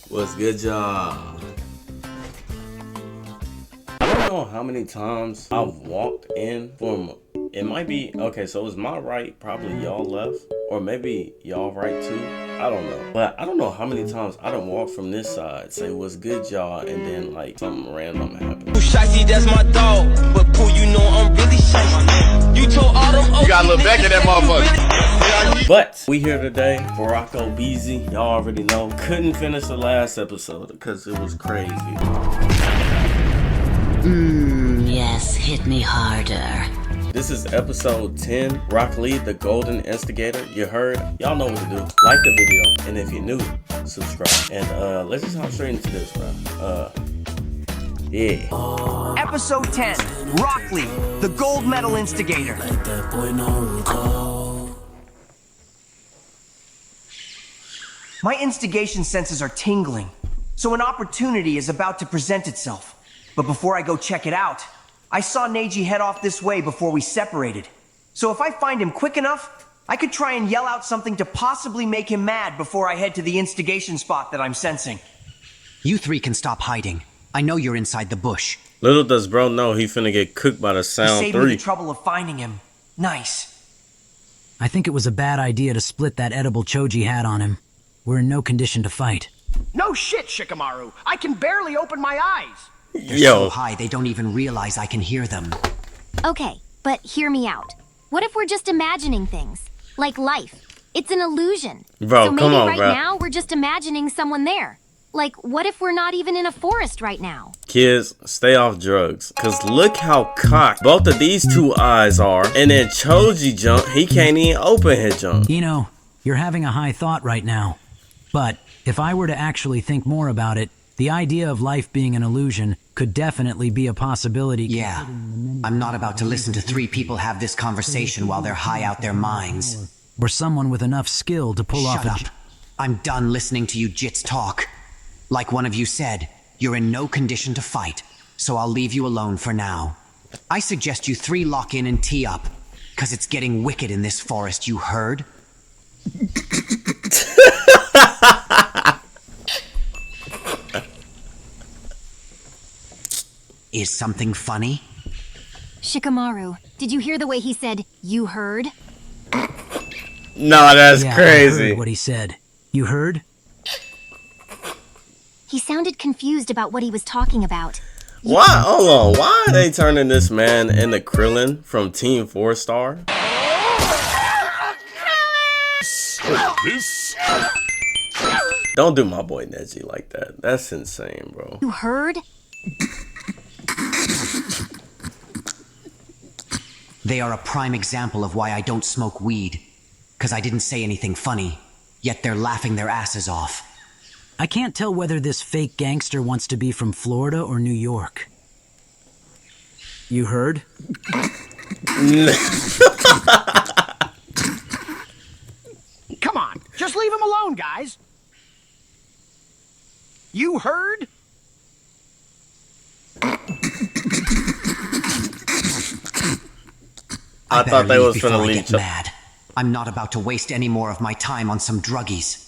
What's good, y'all? I don't know how many times I've walked in from, it might be, okay, so it's my right, probably y'all left, or maybe y'all right too. I don't know. But I don't know how many times I done walked from this side, say what's good, y'all, and then like something random happened. Shicey, that's my dog, but Pooh, you know I'm really shicey. You told all them You gotta look back at that motherfucker. But we here today, Baracko BZ, y'all already know. Couldn't finish the last episode because it was crazy. Yes, hit me harder. This is episode 10, Rock Lee, the Golden Instigator. You heard? Y'all know what to do. Like the video, and if you're new, subscribe. And let's just hop straight into this, bro. Yeah. Episode 10, Rock Lee, the Gold Medal Instigator. My instigation senses are tingling, so an opportunity is about to present itself. But before I go check it out, I saw Neji head off this way before we separated. So if I find him quick enough, I could try and yell out something to possibly make him mad before I head to the instigation spot that I'm sensing. You three can stop hiding. I know you're inside the bush. Little does bro know he finna get cooked by the You sound saved me 3. the trouble of finding him. Nice. I think it was a bad idea to split that edible Choji had on him. We're in no condition to fight. No shit, Shikamaru. I can barely open my eyes. They're so high they don't even realize I can hear them. Okay, but hear me out. What if we're just imagining things? Like life. It's an illusion. Bro, so maybe come on, right bro. now we're just imagining someone there. Like, what if we're not even in a forest right now? Kids, stay off drugs. Cause look how cocked both of these two eyes are. And then Choji jump, he can't even open his jump. You know, you're having a high thought right now. But if I were to actually think more about it, the idea of life being an illusion could definitely be a possibility. Yeah, I'm not about to listen to three people have this conversation while they're high out their minds. Or someone with enough skill to pull off Shut up. I'm done listening to you jits talk. Like one of you said, you're in no condition to fight, so I'll leave you alone for now. I suggest you three lock in and tee up, cause it's getting wicked in this forest, you heard? Is something funny? Shikamaru, did you hear the way he said, "you heard"? No, that's Yeah, I crazy. heard what he said. You heard? He sounded confused about what he was talking about. Why? Hold on. Why are they turning this man into Krillin from Team 4 Star? Don't do my boy Neji like that. That's insane, bro. You heard? They are a prime example of why I don't smoke weed. Cause I didn't say anything funny, yet they're laughing their asses off. I can't tell whether this fake gangster wants to be from Florida or New York. You heard? Come on, just leave him alone, guys. You heard? I thought they was finna leave. Get mad. I'm not about to waste any more of my time on some druggies.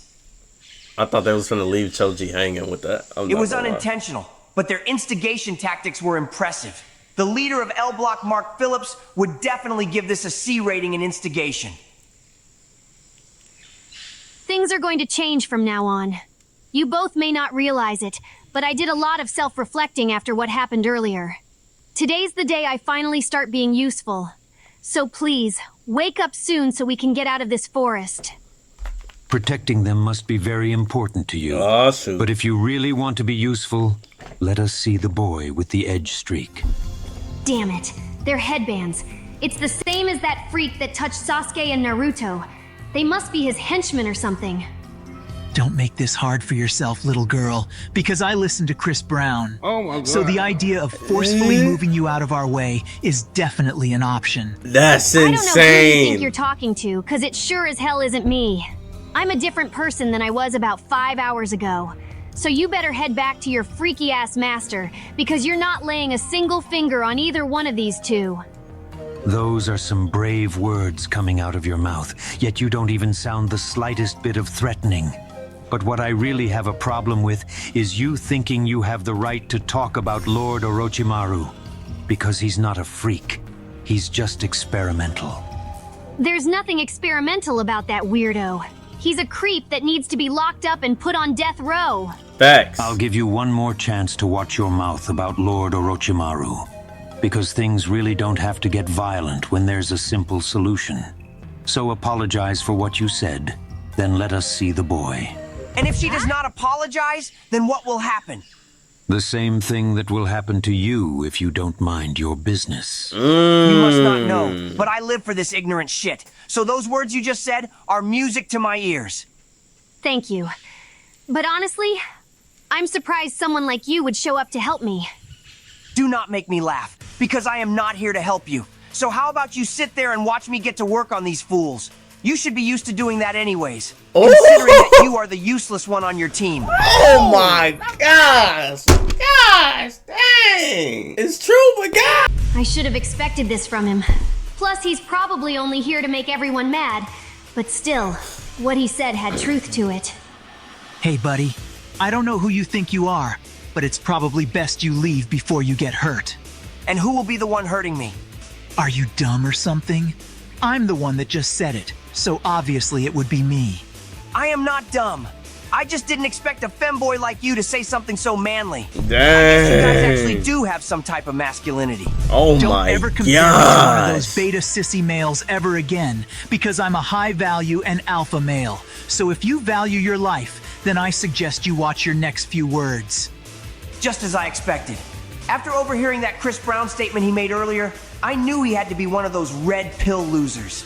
I thought they was finna leave Choji hanging with that. It was unintentional, but their instigation tactics were impressive. The leader of L Block, Mark Phillips, would definitely give this a C rating in instigation. Things are going to change from now on. You both may not realize it, but I did a lot of self-reflecting after what happened earlier. Today's the day I finally start being useful. So please, wake up soon so we can get out of this forest. Protecting them must be very important to you. Oh, shoot. But if you really want to be useful, let us see the boy with the edge streak. Damn it, they're headbands. It's the same as that freak that touched Sasuke and Naruto. They must be his henchmen or something. Don't make this hard for yourself, little girl, because I listened to Chris Brown. Oh my god. So the idea of forcefully moving you out of our way is definitely an option. That's I don't know who you think insane. you're talking to, cause it sure as hell isn't me. I'm a different person than I was about 5 hours ago. So you better head back to your freaky-ass master, because you're not laying a single finger on either one of these two. Those are some brave words coming out of your mouth, yet you don't even sound the slightest bit of threatening. But what I really have a problem with is you thinking you have the right to talk about Lord Orochimaru. Because he's not a freak. He's just experimental. There's nothing experimental about that weirdo. He's a creep that needs to be locked up and put on death row. Facts. I'll give you one more chance to watch your mouth about Lord Orochimaru. Because things really don't have to get violent when there's a simple solution. So apologize for what you said, then let us see the boy. And if she does not apologize, then what will happen? The same thing that will happen to you if you don't mind your business. You must not know, but I live for this ignorant shit. So those words you just said are music to my ears. Thank you. But honestly, I'm surprised someone like you would show up to help me. Do not make me laugh, because I am not here to help you. So how about you sit there and watch me get to work on these fools? You should be used to doing that anyways, considering that you are the useless one on your team. Oh my gosh! Gosh, dang! It's true, but God! I should have expected this from him. Plus, he's probably only here to make everyone mad. But still, what he said had truth to it. Hey, buddy. I don't know who you think you are, but it's probably best you leave before you get hurt. And who will be the one hurting me? Are you dumb or something? I'm the one that just said it, so obviously it would be me. I am not dumb. I just didn't expect a femboy like you to say something so manly. Dang. I guess you guys actually do have some type of masculinity. Oh Don't my ever compare me to one of those gosh! beta sissy males ever again, because I'm a high value and alpha male. So if you value your life, then I suggest you watch your next few words. Just as I expected. After overhearing that Chris Brown statement he made earlier, I knew he had to be one of those red pill losers.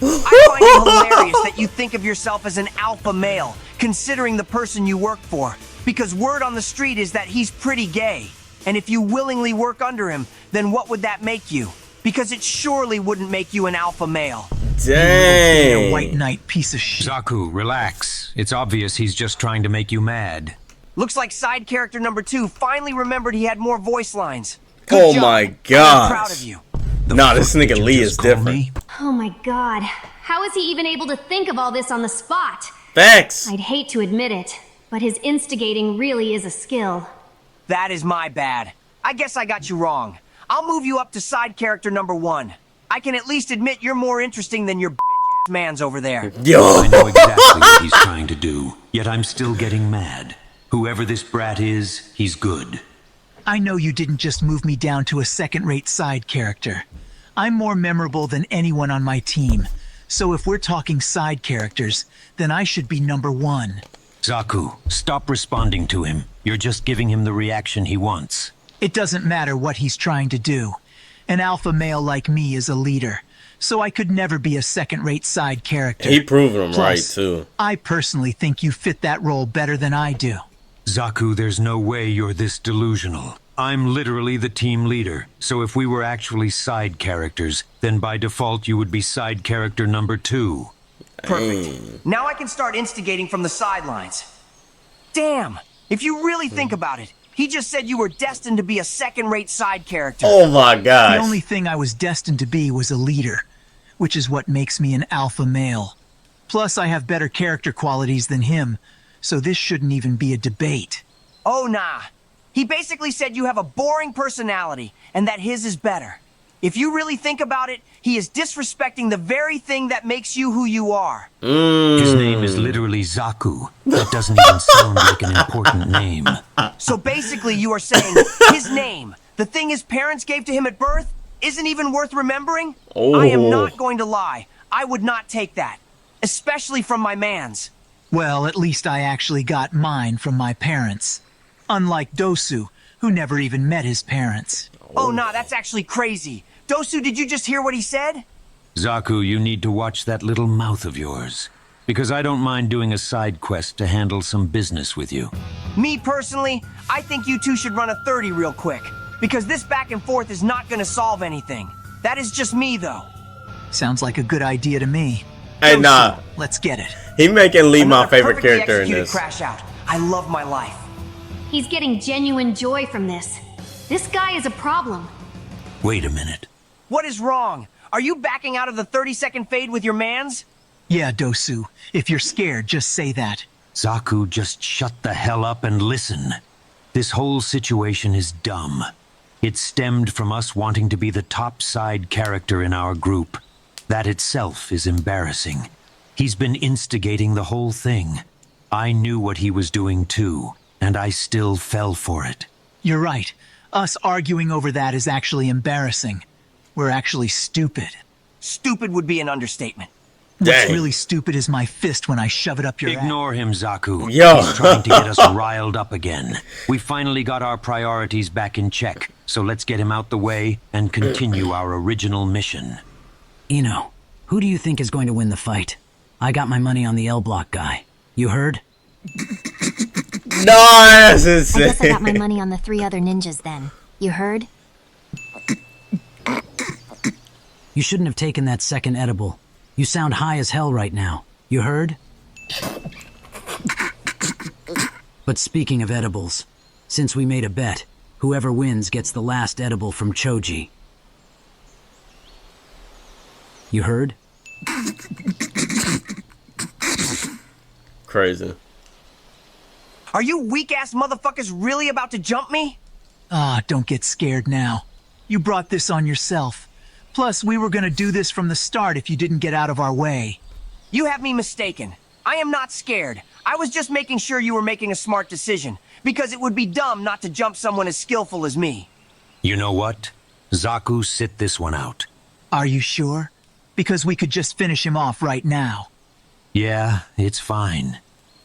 I find it hilarious that you think of yourself as an alpha male, considering the person you work for, because word on the street is that he's pretty gay. And if you willingly work under him, then what would that make you? Because it surely wouldn't make you an alpha male. Dang! A white knight piece of shit. Zaku, relax. It's obvious he's just trying to make you mad. Looks like side character number 2 finally remembered he had more voice lines. Oh Good job. my I'm gosh! proud of you. Nah, this nigga Lee is Just call different. me? Oh my god. How is he even able to think of all this on the spot? Facts. I'd hate to admit it, but his instigating really is a skill. That is my bad. I guess I got you wrong. I'll move you up to side character number 1. I can at least admit you're more interesting than your bitch-ass mans over there. Yo. I know exactly what he's trying to do, yet I'm still getting mad. Whoever this brat is, he's good. I know you didn't just move me down to a second-rate side character. I'm more memorable than anyone on my team. So if we're talking side characters, then I should be number 1. Zaku, stop responding to him. You're just giving him the reaction he wants. It doesn't matter what he's trying to do. An alpha male like me is a leader, so I could never be a second-rate side character. He proving him right Plus, too. I personally think you fit that role better than I do. Zaku, there's no way you're this delusional. I'm literally the team leader, so if we were actually side characters, then by default you would be side character number 2. Perfect. Now I can start instigating from the sidelines. Damn! If you really think about it, he just said you were destined to be a second-rate side character. Oh my The gosh! only thing I was destined to be was a leader, which is what makes me an alpha male. Plus, I have better character qualities than him, so this shouldn't even be a debate. Oh, nah. He basically said you have a boring personality, and that his is better. If you really think about it, he is disrespecting the very thing that makes you who you are. His name is literally Zaku. That doesn't even sound like an important name. So basically you are saying his name, the thing his parents gave to him at birth, isn't even worth remembering? I am not going to lie. I would not take that. Especially from my mans. Well, at least I actually got mine from my parents. Unlike Dosu, who never even met his parents. Oh, nah, that's actually crazy. Dosu, did you just hear what he said? Zaku, you need to watch that little mouth of yours. Because I don't mind doing a side quest to handle some business with you. Me personally, I think you two should run a 30 real quick. Because this back and forth is not gonna solve anything. That is just me, though. Sounds like a good idea to me. Hey, Dosu, nah. let's get it. He making Lee my Another favorite perfectly character in executed this. crash out. I love my life. He's getting genuine joy from this. This guy is a problem. Wait a minute. What is wrong? Are you backing out of the 30-second fade with your mans? Yeah, Dosu, if you're scared, just say that. Zaku, just shut the hell up and listen. This whole situation is dumb. It stemmed from us wanting to be the top side character in our group. That itself is embarrassing. He's been instigating the whole thing. I knew what he was doing too, and I still fell for it. You're right. Us arguing over that is actually embarrassing. We're actually stupid. Stupid would be an understatement. What's Dang. really stupid is my fist when I shove it up your ass. Ignore him, Zaku. Yo. He's trying to get us riled up again. We finally got our priorities back in check, so let's get him out the way and continue our original mission. Ino, who do you think is going to win the fight? I got my money on the L Block guy. You heard? No, that's I guess I insane. got my money on the 3 other ninjas then. You heard? You shouldn't have taken that second edible. You sound high as hell right now. You heard? But speaking of edibles, since we made a bet, whoever wins gets the last edible from Choji. You heard? Crazy. Are you weak-ass motherfuckers really about to jump me? Ah, don't get scared now. You brought this on yourself. Plus, we were gonna do this from the start if you didn't get out of our way. You have me mistaken. I am not scared. I was just making sure you were making a smart decision, because it would be dumb not to jump someone as skillful as me. You know what? Zaku, sit this one out. Are you sure? Because we could just finish him off right now. Yeah, it's fine.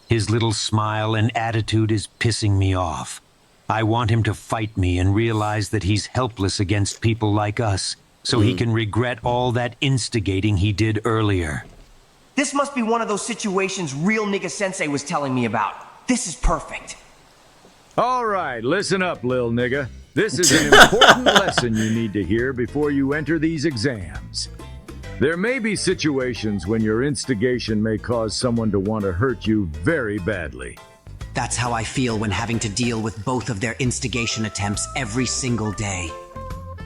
His little smile and attitude is pissing me off. I want him to fight me and realize that he's helpless against people like us, so he can regret all that instigating he did earlier. This must be one of those situations real nigga sensei was telling me about. This is perfect. All right, listen up, lil nigga. This is an important lesson you need to hear before you enter these exams. There may be situations when your instigation may cause someone to want to hurt you very badly. That's how I feel when having to deal with both of their instigation attempts every single day.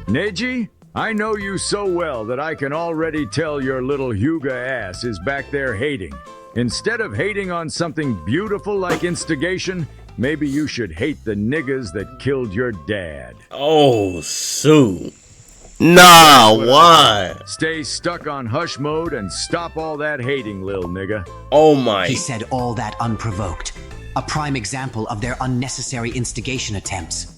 Neji, I know you so well that I can already tell your little Hyuga ass is back there hating. Instead of hating on something beautiful like instigation, maybe you should hate the niggas that killed your dad. Oh, shoot. Nah, why? Stay stuck on hush mode and stop all that hating, lil nigga. Oh my. He said all that unprovoked. A prime example of their unnecessary instigation attempts.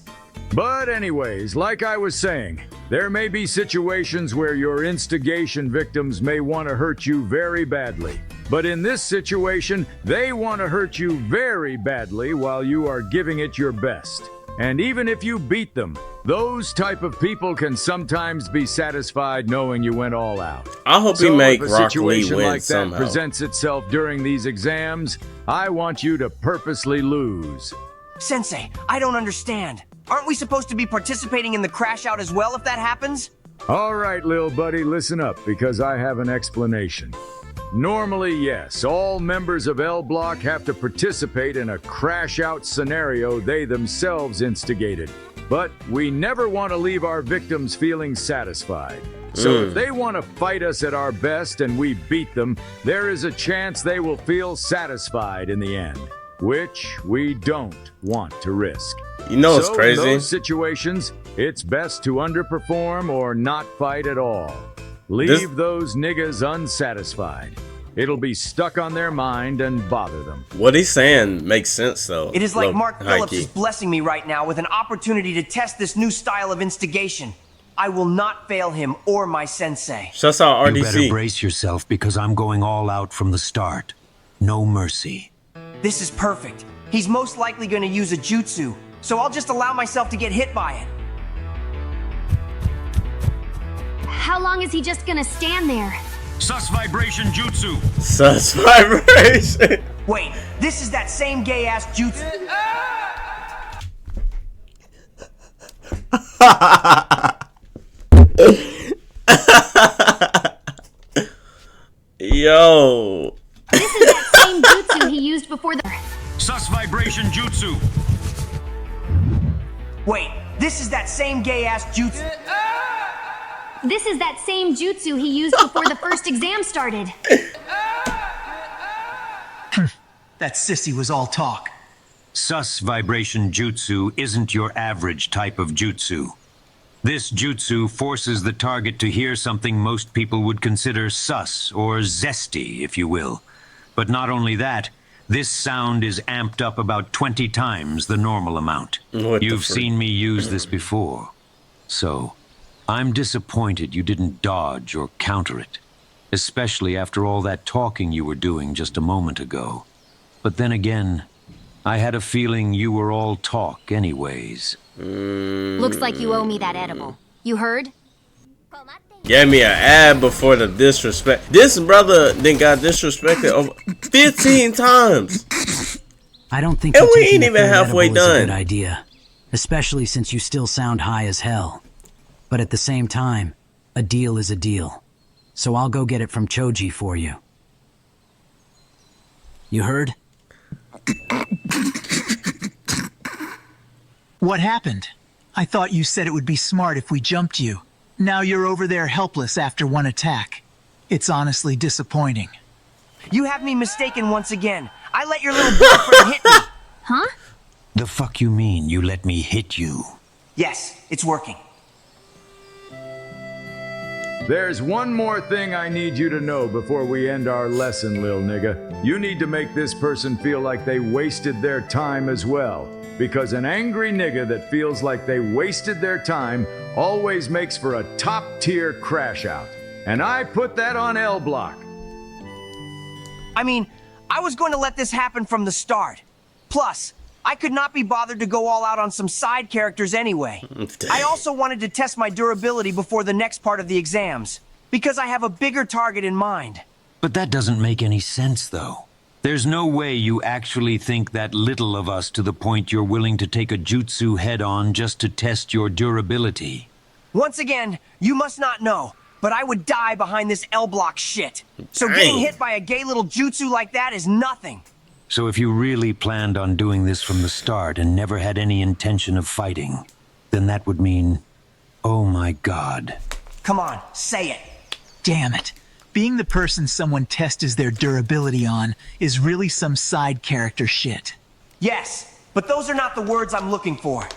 But anyways, like I was saying, there may be situations where your instigation victims may want to hurt you very badly. But in this situation, they want to hurt you very badly while you are giving it your best. And even if you beat them, those type of people can sometimes be satisfied knowing you went all out. I hope So he make if a Rock Lee situation win like that somehow. presents itself during these exams, I want you to purposely lose. Sensei, I don't understand. Aren't we supposed to be participating in the crash out as well if that happens? All right, lil buddy, listen up because I have an explanation. Normally, yes, all members of L Block have to participate in a crash out scenario they themselves instigated. But we never want to leave our victims feeling satisfied. So if they want to fight us at our best and we beat them, there is a chance they will feel satisfied in the end, which we don't want to risk. You know it's So crazy. in those situations, it's best to underperform or not fight at all. Leave those niggas unsatisfied. It'll be stuck on their mind and bother them. What he's saying makes sense though. It is like Look, Mark Phillips Heike. is blessing me right now with an opportunity to test this new style of instigation. I will not fail him or my sensei. Shouts out You better RDC. brace yourself because I'm going all out from the start. No mercy. This is perfect. He's most likely going to use a jutsu, so I'll just allow myself to get hit by it. How long is he just gonna stand there? Sus vibration jutsu. Sus vibration. Wait, this is that same gay-ass jutsu. Yo. This is that same jutsu he used before the... Sus vibration jutsu. Wait, this is that same gay-ass jutsu. This is that same jutsu he used before the first exam started. That sissy was all talk. Sus vibration jutsu isn't your average type of jutsu. This jutsu forces the target to hear something most people would consider sus or zesty, if you will. But not only that, this sound is amped up about 20 times the normal amount. You've seen me use this before. So, I'm disappointed you didn't dodge or counter it. Especially after all that talking you were doing just a moment ago. But then again, I had a feeling you were all talk anyways. Looks like you owe me that edible. You heard? Gave me an ad before the disrespect. This brother then got disrespected over 15 times. I don't think And that we taking ain't a even third halfway edible is a done. good idea, especially since you still sound high as hell. But at the same time, a deal is a deal. So I'll go get it from Choji for you. You heard? What happened? I thought you said it would be smart if we jumped you. Now you're over there helpless after one attack. It's honestly disappointing. You have me mistaken once again. I let your little boyfriend hit me. Huh? The fuck you mean you let me hit you? Yes, it's working. There's one more thing I need you to know before we end our lesson, lil nigga. You need to make this person feel like they wasted their time as well. Because an angry nigga that feels like they wasted their time always makes for a top-tier crash out. And I put that on L Block. I mean, I was going to let this happen from the start. Plus, I could not be bothered to go all out on some side characters anyway. I also wanted to test my durability before the next part of the exams, because I have a bigger target in mind. But that doesn't make any sense, though. There's no way you actually think that little of us to the point you're willing to take a jutsu head-on just to test your durability. Once again, you must not know, but I would die behind this L-block shit. So getting hit by a gay little jutsu like that is nothing. So if you really planned on doing this from the start and never had any intention of fighting, then that would mean, oh my god. Come on, say it. Damn it. Being the person someone tests their durability on is really some side character shit. Yes, but those are not the words I'm looking for.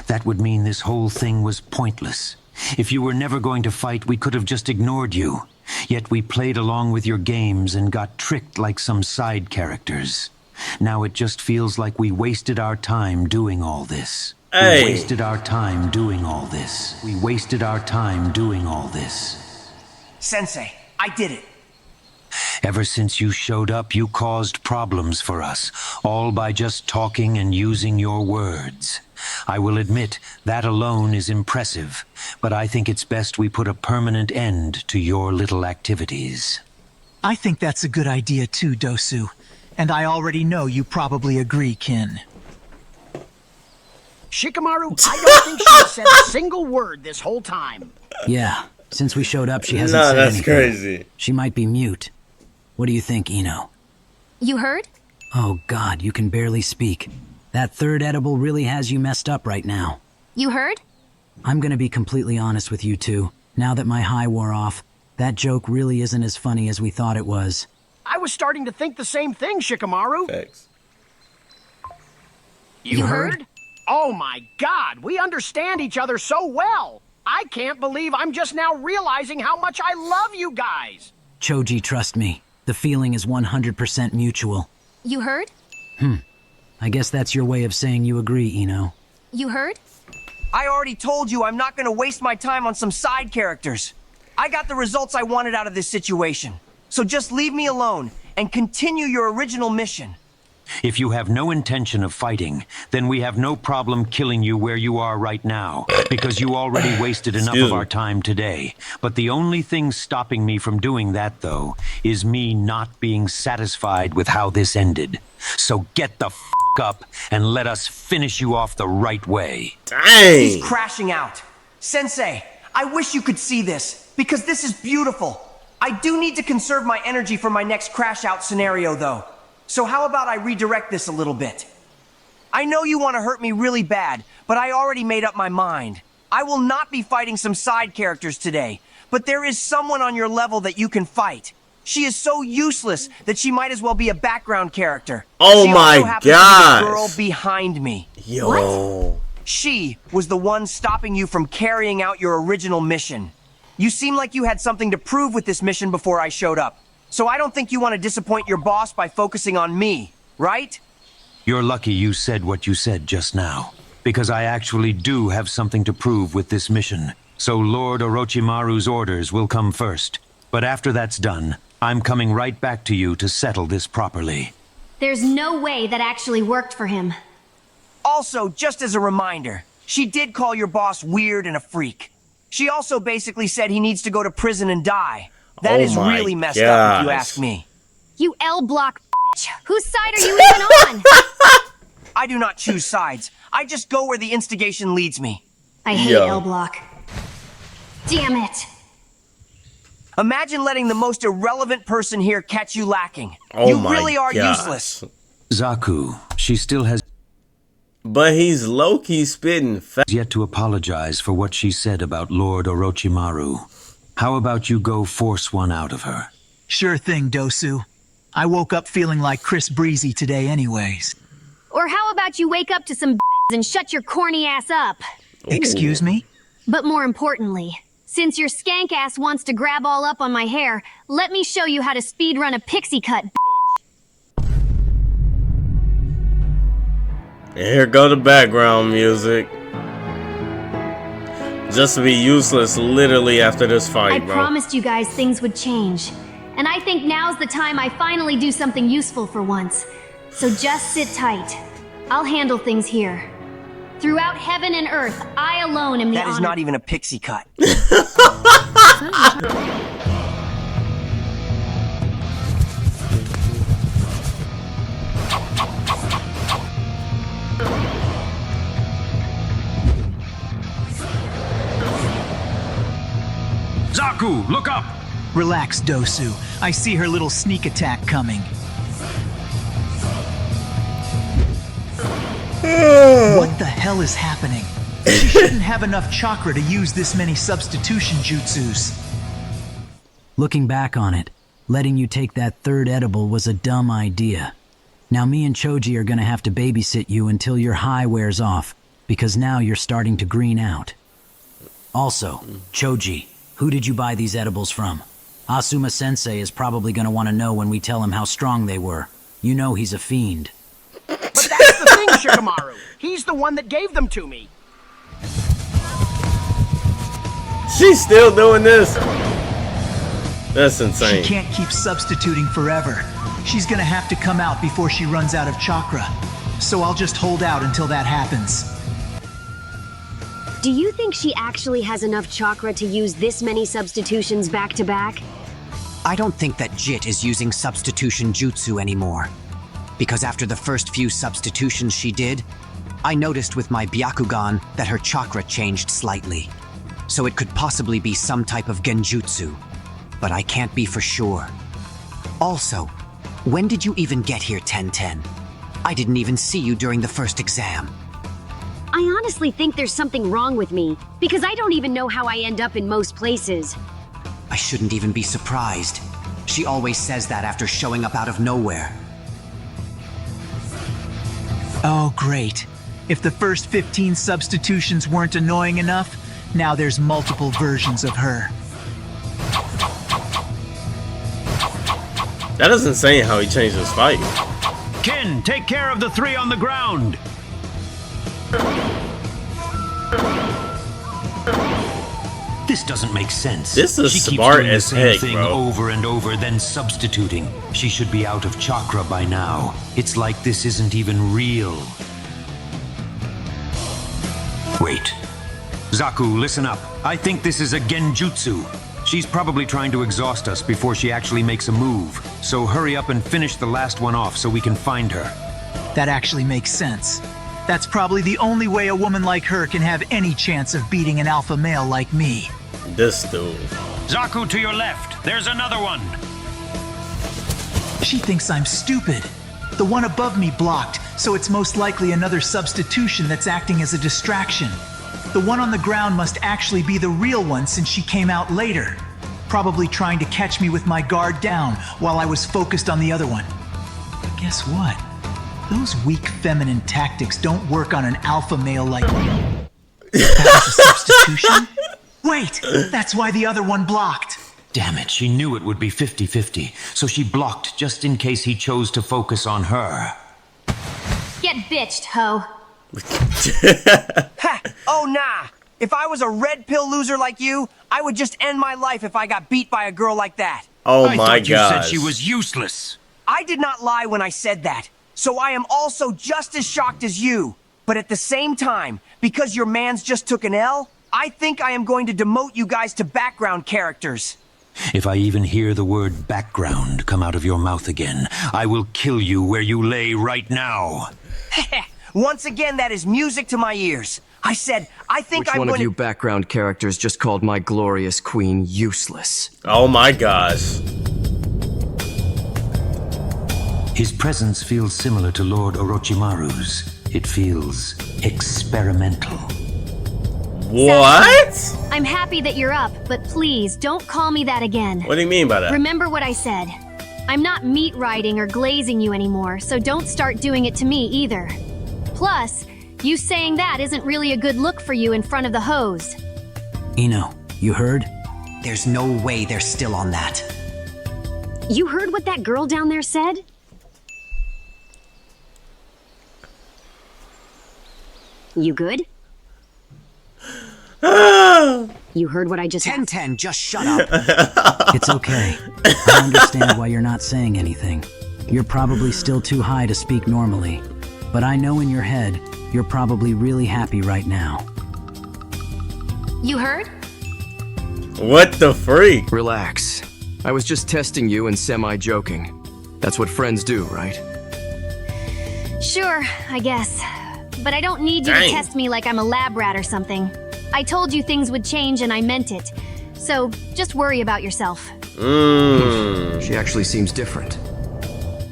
That would mean this whole thing was pointless. If you were never going to fight, we could have just ignored you. Yet we played along with your games and got tricked like some side characters. Now it just feels like we wasted our time doing all this. Hey. We wasted our time doing all this. We wasted our time doing all this. Sensei, I did it. Ever since you showed up, you caused problems for us, all by just talking and using your words. I will admit, that alone is impressive, but I think it's best we put a permanent end to your little activities. I think that's a good idea too, Dosu. And I already know you probably agree, Kin. Shikamaru, I don't think she has said a single word this whole time. Yeah, since we showed up, she hasn't Nah, said that's anything. crazy. She might be mute. What do you think, Ino? You heard? Oh god, you can barely speak. That third edible really has you messed up right now. You heard? I'm gonna be completely honest with you two. Now that my high wore off, that joke really isn't as funny as we thought it was. I was starting to think the same thing, Shikamaru. Thanks. You heard? Oh my god, we understand each other so well. I can't believe I'm just now realizing how much I love you guys. Choji, trust me. The feeling is 100% mutual. You heard? I guess that's your way of saying you agree, Ino. You heard? I already told you I'm not going to waste my time on some side characters. I got the results I wanted out of this situation. So just leave me alone and continue your original mission. If you have no intention of fighting, then we have no problem killing you where you are right now, because you already wasted enough of our time today. But the only thing stopping me from doing that, though, is me not being satisfied with how this ended. So get the f*** up and let us finish you off the right way. Dang. He's crashing out. Sensei, I wish you could see this, because this is beautiful. I do need to conserve my energy for my next crash out scenario, though. So how about I redirect this a little bit? I know you want to hurt me really bad, but I already made up my mind. I will not be fighting some side characters today, but there is someone on your level that you can fight. She is so useless that she might as well be a background character. Oh she my also happens to be gosh. the girl behind me. Yo. She was the one stopping you from carrying out your original mission. You seem like you had something to prove with this mission before I showed up. So I don't think you want to disappoint your boss by focusing on me, right? You're lucky you said what you said just now, because I actually do have something to prove with this mission. So Lord Orochimaru's orders will come first. But after that's done, I'm coming right back to you to settle this properly. There's no way that actually worked for him. Also, just as a reminder, she did call your boss weird and a freak. She also basically said he needs to go to prison and die. That is really messed up if you ask me. You L-block bitch. Whose side are you even on? I do not choose sides. I just go where the instigation leads me. I hate L-block. Damn it. Imagine letting the most irrelevant person here catch you lacking. You really are useless. Zaku, she still has But he's low-key spitting yet to apologize for what she said about Lord Orochimaru. How about you go force one out of her? Sure thing, Dosu. I woke up feeling like Chris Breezy today anyways. Or how about you wake up to some and shut your corny ass up? Excuse me? But more importantly, since your skank ass wants to grab all up on my hair, let me show you how to speedrun a pixie cut, And here go the background music. Just to be useless literally after this fight, bro. I promised you guys things would change. And I think now's the time I finally do something useful for once. So just sit tight. I'll handle things here. Throughout heaven and earth, I alone am the That is honor- not even a pixie cut. Zaku, look up! Relax, Dosu. I see her little sneak attack coming. What the hell is happening? She shouldn't have enough chakra to use this many substitution jutsus. Looking back on it, letting you take that third edible was a dumb idea. Now me and Choji are gonna have to babysit you until your high wears off, because now you're starting to green out. Also, Choji, who did you buy these edibles from? Asuma Sensei is probably gonna want to know when we tell him how strong they were. You know he's a fiend. But that's the thing, Shikamaru. He's the one that gave them to me. She's still doing this. That's insane. She can't keep substituting forever. She's gonna have to come out before she runs out of chakra. So I'll just hold out until that happens. Do you think she actually has enough chakra to use this many substitutions back to back? I don't think that Jit is using substitution jutsu anymore. Because after the first few substitutions she did, I noticed with my Byakugan that her chakra changed slightly. So it could possibly be some type of genjutsu, but I can't be for sure. Also, when did you even get here, 1010? I didn't even see you during the first exam. I honestly think there's something wrong with me, because I don't even know how I end up in most places. I shouldn't even be surprised. She always says that after showing up out of nowhere. Oh, great. If the first 15 substitutions weren't annoying enough, now there's multiple versions of her. That is insane how he changed his fight. Kin, take care of the three on the ground! This doesn't make sense. This is she keeps smart doing the as same heck, thing bro. over and over, then substituting. She should be out of chakra by now. It's like this isn't even real. Wait. Zaku, listen up. I think this is a genjutsu. She's probably trying to exhaust us before she actually makes a move. So hurry up and finish the last one off so we can find her. That actually makes sense. That's probably the only way a woman like her can have any chance of beating an alpha male like me. This dude. Zaku, to your left. There's another one. She thinks I'm stupid. The one above me blocked, so it's most likely another substitution that's acting as a distraction. The one on the ground must actually be the real one since she came out later. probably trying to catch me with my guard down while I was focused on the other one. But guess what? Those weak feminine tactics don't work on an alpha male like me. That was a substitution? Wait, that's why the other one blocked. Damn it, she knew it would be 50-50, so she blocked just in case he chose to focus on her. Get bitched, ho. Ha! Oh, nah. If I was a red pill loser like you, I would just end my life if I got beat by a girl like that. Oh I my thought you god. said she was useless. I did not lie when I said that. So I am also just as shocked as you. But at the same time, because your mans just took an L, I think I am going to demote you guys to background characters. If I even hear the word background come out of your mouth again, I will kill you where you lay right now. Once again, that is music to my ears. I said, I think Which I'm one going of you background characters just called my glorious queen useless? Oh my gosh. His presence feels similar to Lord Orochimaru's. It feels experimental. What? I'm happy that you're up, but please don't call me that again. What do you mean by that? Remember what I said. I'm not meat riding or glazing you anymore, so don't start doing it to me either. Plus, you saying that isn't really a good look for you in front of the hoes. Ino, you heard? There's no way they're still on that. You heard what that girl down there said? You good? You heard what I just asked? 10-10, just shut up. It's okay. I understand why you're not saying anything. You're probably still too high to speak normally. But I know in your head, you're probably really happy right now. You heard? What the freak? Relax. I was just testing you and semi-joking. That's what friends do, right? Sure, I guess. But I don't need you to test me like I'm a lab rat or something. I told you things would change and I meant it. So, just worry about yourself. She actually seems different.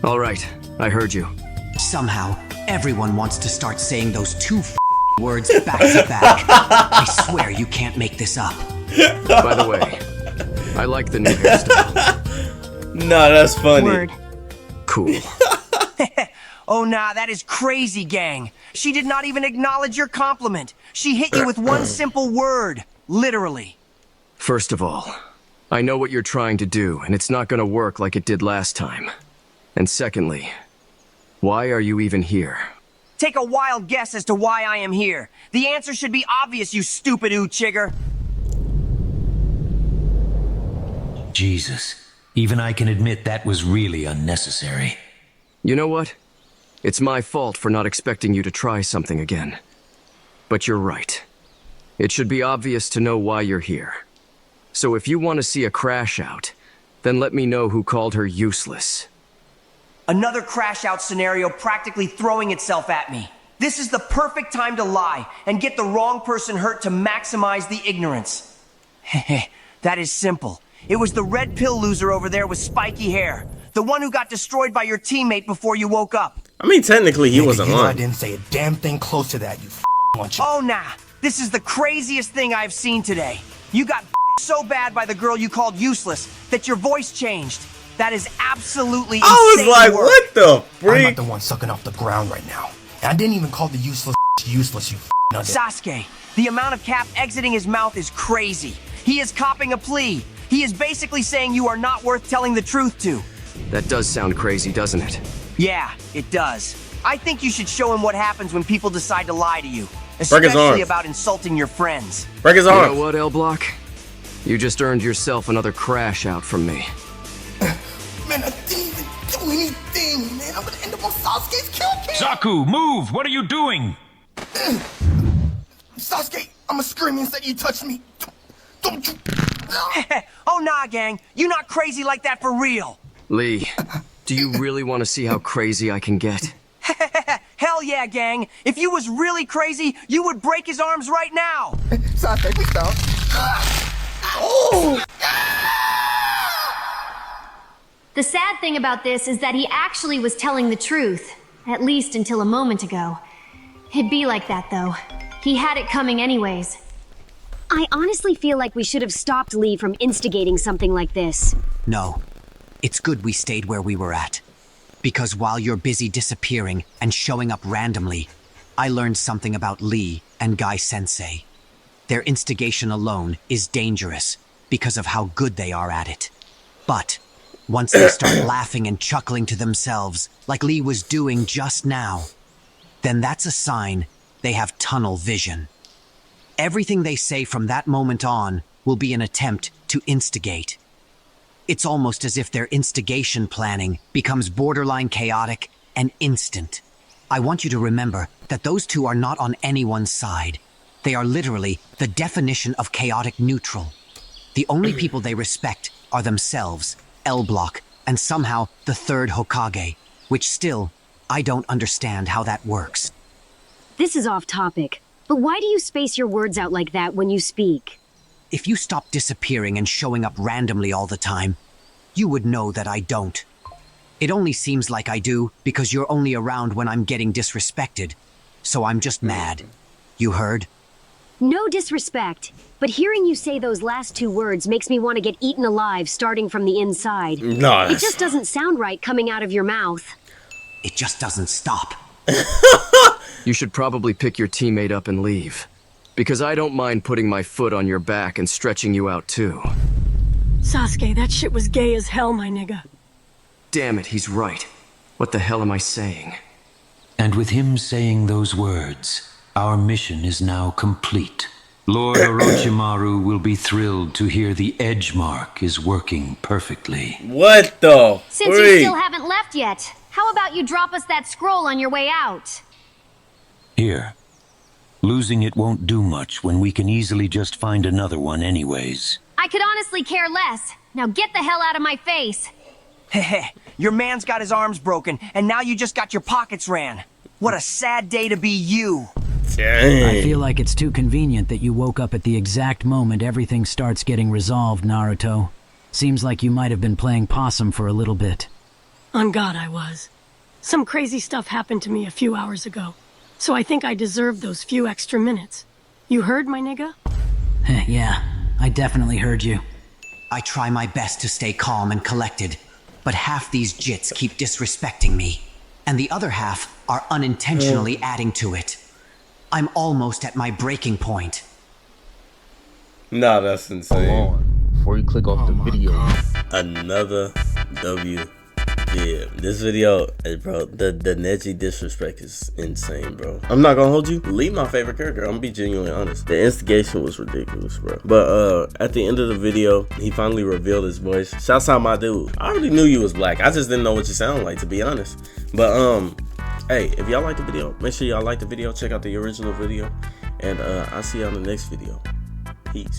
All right, I heard you. Somehow, everyone wants to start saying those two words back to back. I swear you can't make this up. By the way, I like the new hairstyle. Nah, that's funny. Word. Cool. Oh, nah, that is crazy, gang. She did not even acknowledge your compliment. She hit you with one simple word. Literally. First of all, I know what you're trying to do, and it's not gonna work like it did last time. And secondly, why are you even here? Take a wild guess as to why I am here. The answer should be obvious, you stupid ooh-chigger. Jesus, even I can admit that was really unnecessary. You know what? It's my fault for not expecting you to try something again. But you're right. It should be obvious to know why you're here. So if you want to see a crash out, then let me know who called her useless. Another crash out scenario practically throwing itself at me. This is the perfect time to lie and get the wrong person hurt to maximize the ignorance. That is simple. It was the red pill loser over there with spiky hair. The one who got destroyed by your teammate before you woke up. I mean, technically, he wasn't lying. I didn't say a damn thing close to that, you muncher. Oh, nah. This is the craziest thing I've seen today. You got so bad by the girl you called useless that your voice changed. That is absolutely insane. I was like, work. what the I'm freak? not the one sucking off the ground right now. And I didn't even call the useless, you nugget. Sasuke, the amount of cap exiting his mouth is crazy. He is copping a plea. He is basically saying you are not worth telling the truth to. That does sound crazy, doesn't it? Yeah, it does. I think you should show him what happens when people decide to lie to you. Break his arm. Especially about insulting your friends. Break his You arm. know what, L-Block? You just earned yourself another crash out from me. Man, I didn't even do anything, man. I'm gonna end up on Sasuke's kill cam. Zaku, move! What are you doing? Sasuke, I'ma scream and say you touched me. Don't you? Oh, nah, gang. You not crazy like that for real. Lee, do you really want to see how crazy I can get? Hell yeah, gang. If you was really crazy, you would break his arms right now. Sasuke, please stop. Oh! The sad thing about this is that he actually was telling the truth, at least until a moment ago. It'd be like that, though. He had it coming anyways. I honestly feel like we should have stopped Lee from instigating something like this. No. It's good we stayed where we were at. Because while you're busy disappearing and showing up randomly, I learned something about Lee and Guy Sensei. Their instigation alone is dangerous because of how good they are at it. But once they start laughing and chuckling to themselves, like Lee was doing just now, then that's a sign they have tunnel vision. Everything they say from that moment on will be an attempt to instigate. It's almost as if their instigation planning becomes borderline chaotic and instant. I want you to remember that those two are not on anyone's side. They are literally the definition of chaotic neutral. The only people they respect are themselves, L Block, and somehow the third Hokage, which still, I don't understand how that works. This is off topic, but why do you space your words out like that when you speak? If you stop disappearing and showing up randomly all the time, you would know that I don't. It only seems like I do because you're only around when I'm getting disrespected. So I'm just mad. You heard? No disrespect, but hearing you say those last two words makes me want to get eaten alive starting from the inside. Nice. It just doesn't sound right coming out of your mouth. It just doesn't stop. You should probably pick your teammate up and leave. Because I don't mind putting my foot on your back and stretching you out too. Sasuke, that shit was gay as hell, my nigga. Damn it, he's right. What the hell am I saying? And with him saying those words, our mission is now complete. Lord Orochimaru will be thrilled to hear the edge mark is working perfectly. What the Since you still haven't left yet, how about you drop us that scroll on your way out? Here. Losing it won't do much when we can easily just find another one anyways. I could honestly care less. Now get the hell out of my face. Heh, your man's got his arms broken, and now you just got your pockets ran. What a sad day to be you. Dang. I feel like it's too convenient that you woke up at the exact moment everything starts getting resolved, Naruto. Seems like you might have been playing possum for a little bit. On God, I was. Some crazy stuff happened to me a few hours ago, so I think I deserved those few extra minutes. You heard, my nigga? Yeah, I definitely heard you. I try my best to stay calm and collected, but half these jits keep disrespecting me, and the other half are unintentionally adding to it. I'm almost at my breaking point. Nah, that's insane. Hold on, before you click off the video. Another W. Yeah, this video, hey bro, the Neji disrespect is insane, bro. I'm not gonna hold you. Lee my favorite character. I'm gonna be genuinely honest. The instigation was ridiculous, bro. But at the end of the video, he finally revealed his voice. Shouts out my dude. I already knew you was black. I just didn't know what you sound like, to be honest. But hey, if y'all like the video, make sure y'all like the video. Check out the original video, and I'll see you on the next video. Peace.